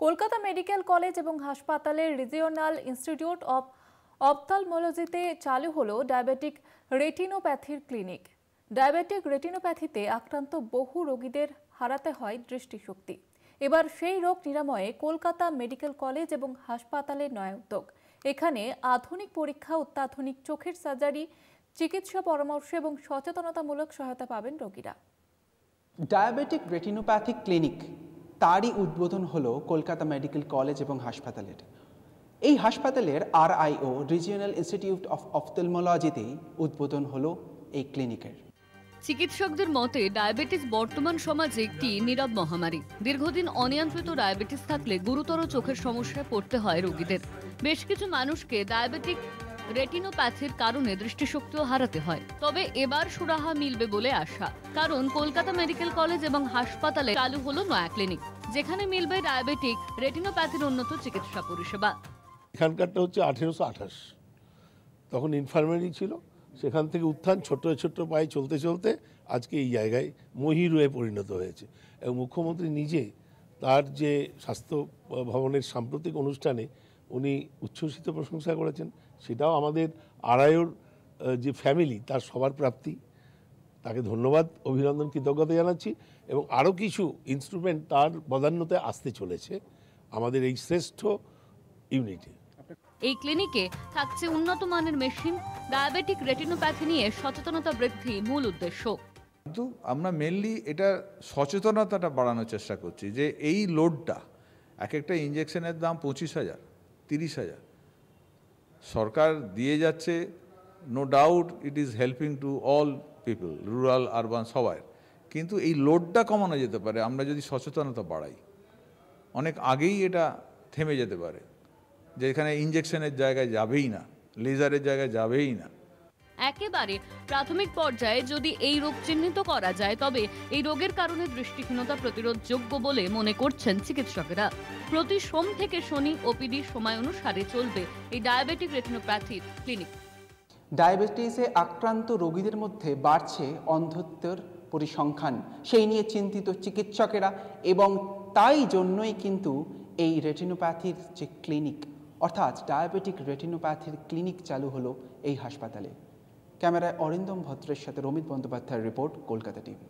Kolkata medical college এবং হাসপাতালের regional institute of অপথলমোলজিতে চালু হলো ডায়াবেটিক রেটিনোপ্যাথির ক্লিনিক। ডায়াবেটিক রেটিনোপ্যাথিতে আক্রান্ত বহু রোগীদের হারাতে হয় দৃষ্টিশক্তি। এবার সেই রোগ নিরাময়ে কলকাতা মেডিকেল কলেজ এবং হাসপাতালের নয়া উদ্যোগ। এখানে আধুনিক পরীক্ষা, অত্যাধুনিক চোখের সার্জারি, চিকিৎসা পরামর্শ এবং সচেতনতামূলক সহায়তা পাবেন রোগীরা। ডায়াবেটিক রেটিনোপ্যাথিক ক্লিনিক তারই উদ্বোধন হলো কলকাতা মেডিকেল কলেজ এবং হাসপাতালের। এই হাসপাতালের RIO রিজিওনাল ইনস্টিটিউট অফ অপথলমোলজিতেই উদ্বোধন হলো এই ক্লিনিকের। চিকিৎসকদের মতে ডায়াবেটিস বর্তমান সমাজে একটি নীরব মহামারী। দীর্ঘদিন অনিয়ন্ত্রিত ডায়াবেটিস থাকলে গুরুতর চোখের সমস্যায় পড়তে হয় রোগীদের। বেশ কিছু মানুষকে ডায়াবেটিক রেটিনোপ্যাথির কারণে দৃষ্টিশক্তিও হারাতে হয়। তবে এবার সুরাহা মিলবে বলে আশা, কারণ কলকাতা মেডিকেল কলেজ এবং হাসপাতালে চালু হলো নয়া ক্লিনিক, যেখানে মিলবে ডায়াবেটিক রেটিনোপ্যাথির উন্নত চিকিৎসা পরিষেবা। এখানকারটা হচ্ছে 1828, তখন ইনফার্মারি ছিল, সেখান থেকে উত্থান ছোট্ট ছোট্ট পায়ে চলতে চলতে আজকে এই জায়গায় মহিরুহে পরিণত হয়েছে। এবং মুখ্যমন্ত্রী নিজে তার যে স্বাস্থ্য ভবনের সাম্প্রতিক অনুষ্ঠানে উনি উচ্ছ্বসিত প্রশংসা করেছেন। সেটাও আমাদের RIOর যে ফ্যামিলি তার সবার প্রাপ্তি। তাকে ধন্যবাদ, অভিনন্দন, কৃতজ্ঞতা জানাচ্ছি। এবং আরও কিছু ইনস্ট্রুমেন্ট তার বদান্যতে আসতে চলেছে আমাদের এই শ্রেষ্ঠ ইউনিটে। এই ক্লিনিকে থাকছে উন্নত মানের মেশিন। ডায়াবেটিক রেটিনোপ্যাথি নিয়ে সচেতনতা বৃদ্ধি মূল উদ্দেশ্য। কিন্তু আমরা মেনলি এটা সচেতনতাটা বাড়ানোর চেষ্টা করছি যে এই লোডটা, এক একটা ইঞ্জেকশনের দাম 25,000, 30,000 সরকার দিয়ে যাচ্ছে। No doubt it is helping to all people, rural urban সবাই। কিন্তু এই লোডটা কমানো যেতে পারে আমরা যদি সচেতনতা বাড়াই। অনেক আগেই এটা থেমে যেতে পারে, যেখানে ইঞ্জেকশনের জায়গায় যাবেই না, লেজারের জায়গায় যাবেই না। একেবারে প্রাথমিক পর্যায়ে যদি এই রোগ চিহ্নিত করা যায়, তবে এই রোগের কারণে দৃষ্টিহীনতা প্রতিরোধযোগ্য বলে মনে করছেন চিকিৎসকেরা। প্রতি সোম থেকে শনি OPD সময় অনুসারে চলবে এই ডায়াবেটিক রেটিনোপ্যাথির ক্লিনিক। ডায়াবেটিসে আক্রান্ত রোগীদের মধ্যে বাড়ছে অন্ধত্বের পরিসংখ্যান, সেই নিয়ে চিন্তিত চিকিৎসকেরা। এবং তাই জন্যই কিন্তু এই রেটিনোপ্যাথির যে ক্লিনিক, অর্থাৎ ডায়াবেটিক রেটিনোপ্যাথির ক্লিনিক চালু হলো এই হাসপাতালে। ক্যামেরায় অরিন্দম ভদ্রের সাথে রমিত বন্দ্যোপাধ্যায়ের রিপোর্ট, কলকাতা টিভি।